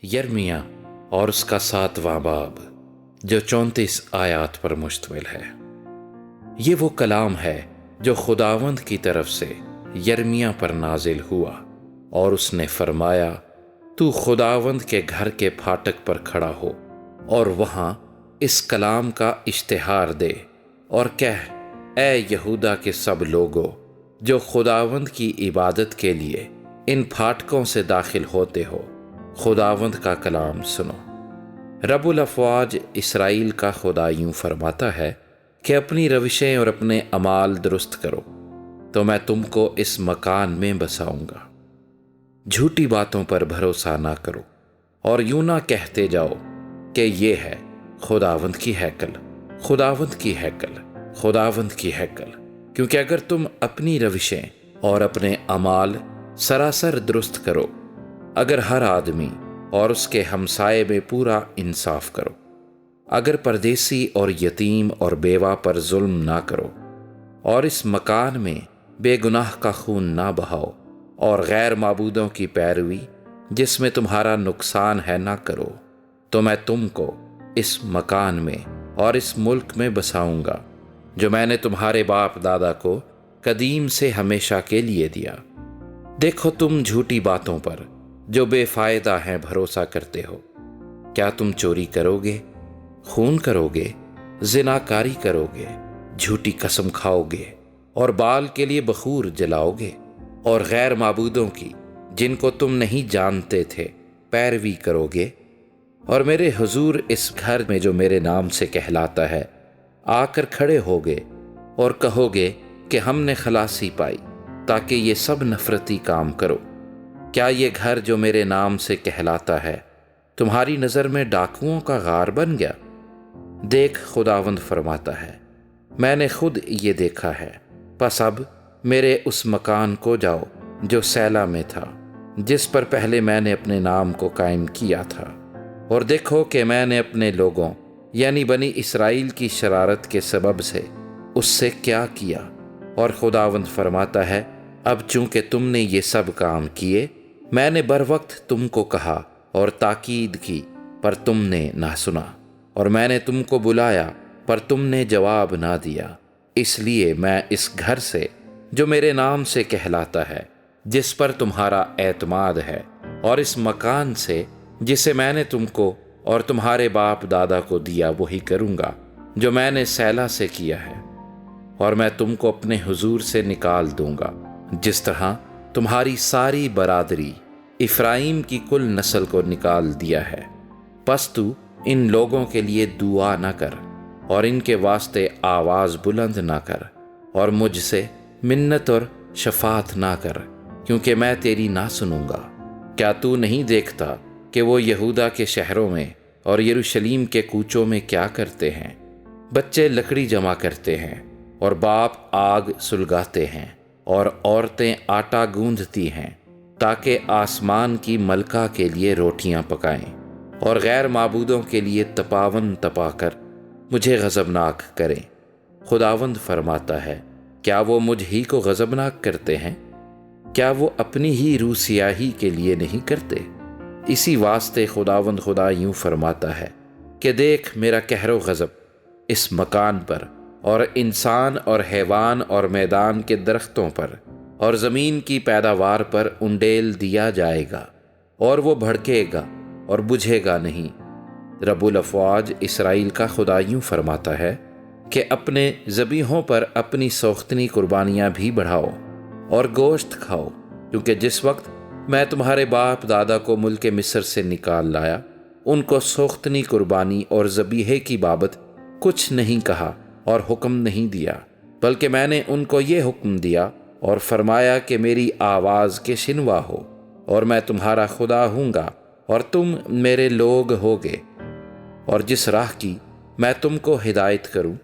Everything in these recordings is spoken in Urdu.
یرمیہ اور اس کا 7واں باب جو 34 آیات پر مشتمل ہے۔ یہ وہ کلام ہے جو خداوند کی طرف سے یرمیہ پر نازل ہوا، اور اس نے فرمایا، تو خداوند کے گھر کے پھاٹک پر کھڑا ہو اور وہاں اس کلام کا اشتہار دے اور کہہ، اے یہودا کے سب لوگو جو خداوند کی عبادت کے لیے ان پھاٹکوں سے داخل ہوتے ہو، خداوند کا کلام سنو۔ رب الافواج اسرائیل کا خدا یوں فرماتا ہے کہ اپنی روشیں اور اپنے اعمال درست کرو تو میں تم کو اس مکان میں بساؤں گا۔ جھوٹی باتوں پر بھروسہ نہ کرو اور یوں نہ کہتے جاؤ کہ یہ ہے خداوند کی ہیکل، خداوند کی ہیکل، خداوند کی ہیکل، کیونکہ اگر تم اپنی روشیں اور اپنے اعمال سراسر درست کرو، اگر ہر آدمی اور اس کے ہمسائے میں پورا انصاف کرو، اگر پردیسی اور یتیم اور بیوہ پر ظلم نہ کرو، اور اس مکان میں بے گناہ کا خون نہ بہاؤ، اور غیر معبودوں کی پیروی جس میں تمہارا نقصان ہے نہ کرو، تو میں تم کو اس مکان میں اور اس ملک میں بساؤں گا جو میں نے تمہارے باپ دادا کو قدیم سے ہمیشہ کے لیے دیا۔ دیکھو، تم جھوٹی باتوں پر جو بے فائدہ ہیں بھروسہ کرتے ہو۔ کیا تم چوری کرو گے، خون کرو گے، زناکاری کرو گے، جھوٹی قسم کھاؤ گے، اور بال کے لیے بخور جلاؤ گے، اور غیر معبودوں کی جن کو تم نہیں جانتے تھے پیروی کرو گے، اور میرے حضور اس گھر میں جو میرے نام سے کہلاتا ہے آ کر کھڑے ہوگے اور کہو گے کہ ہم نے خلاصی پائی تاکہ یہ سب نفرتی کام کرو۔ کیا یہ گھر جو میرے نام سے کہلاتا ہے تمہاری نظر میں ڈاکوؤں کا غار بن گیا؟ دیکھ، خداوند فرماتا ہے، میں نے خود یہ دیکھا ہے، پس اب میرے اس مکان کو جاؤ جو سیلا میں تھا، جس پر پہلے میں نے اپنے نام کو قائم کیا تھا، اور دیکھو کہ میں نے اپنے لوگوں یعنی بنی اسرائیل کی شرارت کے سبب سے اس سے کیا کیا۔ اور خداوند فرماتا ہے، اب چونکہ تم نے یہ سب کام کیے، میں نے بر وقت تم کو کہا اور تاکید کی پر تم نے نہ سنا، اور میں نے تم کو بلایا پر تم نے جواب نہ دیا۔ اس لیے میں اس گھر سے جو میرے نام سے کہلاتا ہے، جس پر تمہارا اعتماد ہے، اور اس مکان سے جسے میں نے تم کو اور تمہارے باپ دادا کو دیا، وہی کروں گا جو میں نے سیلا سے کیا ہے، اور میں تم کو اپنے حضور سے نکال دوں گا، جس طرح تمہاری ساری برادری افرائیم کی کل نسل کو نکال دیا ہے۔ پس تو ان لوگوں کے لیے دعا نہ کر اور ان کے واسطے آواز بلند نہ کر، اور مجھ سے منت اور شفاعت نہ کر، کیونکہ میں تیری نہ سنوں گا۔ کیا تو نہیں دیکھتا کہ وہ یہودا کے شہروں میں اور یروشلیم کے کوچوں میں کیا کرتے ہیں؟ بچے لکڑی جمع کرتے ہیں، اور باپ آگ سلگاتے ہیں، اور عورتیں آٹا گوندھتی ہیں، تاکہ آسمان کی ملکہ کے لیے روٹیاں پکائیں، اور غیر معبودوں کے لیے تپاون تپا کر مجھے غضبناک کریں۔ خداوند فرماتا ہے، کیا وہ مجھ ہی کو غضبناک کرتے ہیں؟ کیا وہ اپنی ہی روح سیاہی کے لیے نہیں کرتے؟ اسی واسطے خداوند خدا یوں فرماتا ہے کہ دیکھ، میرا قہر و غضب اس مکان پر اور انسان اور حیوان اور میدان کے درختوں پر اور زمین کی پیداوار پر انڈیل دیا جائے گا، اور وہ بھڑکے گا اور بجھے گا نہیں۔ رب الافواج اسرائیل کا خدا یوں فرماتا ہے کہ اپنے ذبیحوں پر اپنی سوختنی قربانیاں بھی بڑھاؤ اور گوشت کھاؤ، کیونکہ جس وقت میں تمہارے باپ دادا کو ملک مصر سے نکال لایا، ان کو سوختنی قربانی اور ذبیحے کی بابت کچھ نہیں کہا اور حکم نہیں دیا، بلکہ میں نے ان کو یہ حکم دیا اور فرمایا کہ میری آواز کے شنوا ہو، اور میں تمہارا خدا ہوں گا اور تم میرے لوگ ہوگے، اور جس راہ کی میں تم کو ہدایت کروں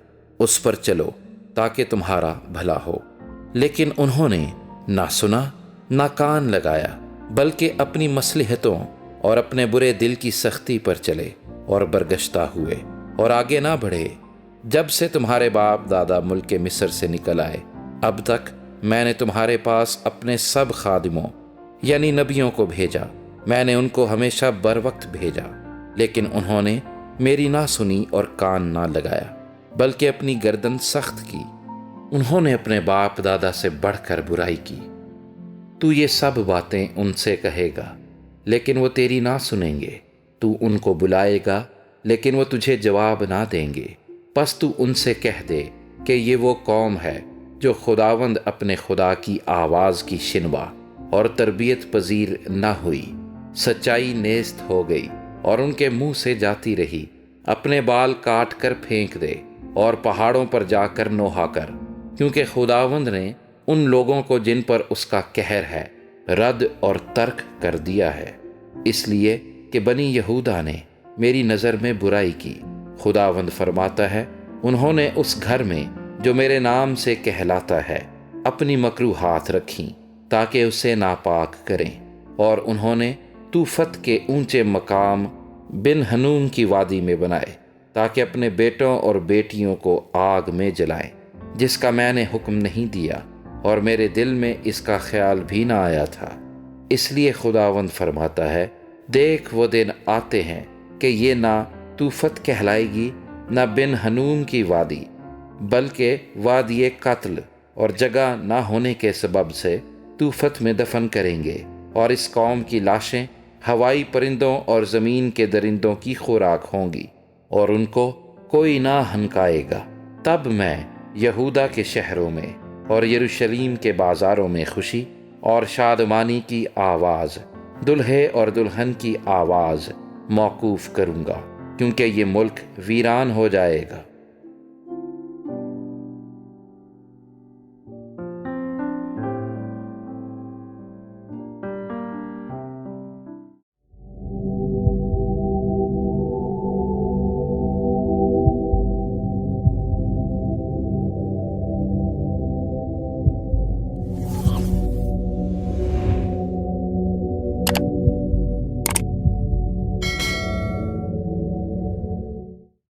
اس پر چلو تاکہ تمہارا بھلا ہو۔ لیکن انہوں نے نہ سنا نہ کان لگایا، بلکہ اپنی مصلحتوں اور اپنے برے دل کی سختی پر چلے اور برگشتہ ہوئے اور آگے نہ بڑھے۔ جب سے تمہارے باپ دادا ملک مصر سے نکل آئے اب تک میں نے تمہارے پاس اپنے سب خادموں یعنی نبیوں کو بھیجا، میں نے ان کو ہمیشہ بر وقت بھیجا، لیکن انہوں نے میری نہ سنی اور کان نہ لگایا، بلکہ اپنی گردن سخت کی۔ انہوں نے اپنے باپ دادا سے بڑھ کر برائی کی۔ تو یہ سب باتیں ان سے کہے گا، لیکن وہ تیری نہ سنیں گے۔ تو ان کو بلائے گا، لیکن وہ تجھے جواب نہ دیں گے۔ پس تو ان سے کہہ دے کہ یہ وہ قوم ہے جو خداوند اپنے خدا کی آواز کی شنوا اور تربیت پذیر نہ ہوئی۔ سچائی نیست ہو گئی اور ان کے منہ سے جاتی رہی۔ اپنے بال کاٹ کر پھینک دے اور پہاڑوں پر جا کر نوحہ کر، کیونکہ خداوند نے ان لوگوں کو جن پر اس کا قہر ہے رد اور ترک کر دیا ہے، اس لیے کہ بنی یہودا نے میری نظر میں برائی کی۔ خداوند فرماتا ہے، انہوں نے اس گھر میں جو میرے نام سے کہلاتا ہے اپنی مکروہات رکھیں تاکہ اسے ناپاک کریں، اور انہوں نے توفت کے اونچے مقام بن ہنوم کی وادی میں بنائے تاکہ اپنے بیٹوں اور بیٹیوں کو آگ میں جلائیں، جس کا میں نے حکم نہیں دیا اور میرے دل میں اس کا خیال بھی نہ آیا تھا۔ اس لیے خداوند فرماتا ہے، دیکھ وہ دن آتے ہیں کہ یہ نہ توفت کہلائے گی نہ بن ہنوم کی وادی، بلکہ وادی قتل، اور جگہ نہ ہونے کے سبب سے توفت میں دفن کریں گے، اور اس قوم کی لاشیں ہوائی پرندوں اور زمین کے درندوں کی خوراک ہوں گی، اور ان کو کوئی نہ ہنکائے گا۔ تب میں یہودا کے شہروں میں اور یروشلیم کے بازاروں میں خوشی اور شادمانی کی آواز، دلہے اور دلہن کی آواز موقوف کروں گا، کیونکہ یہ ملک ویران ہو جائے گا۔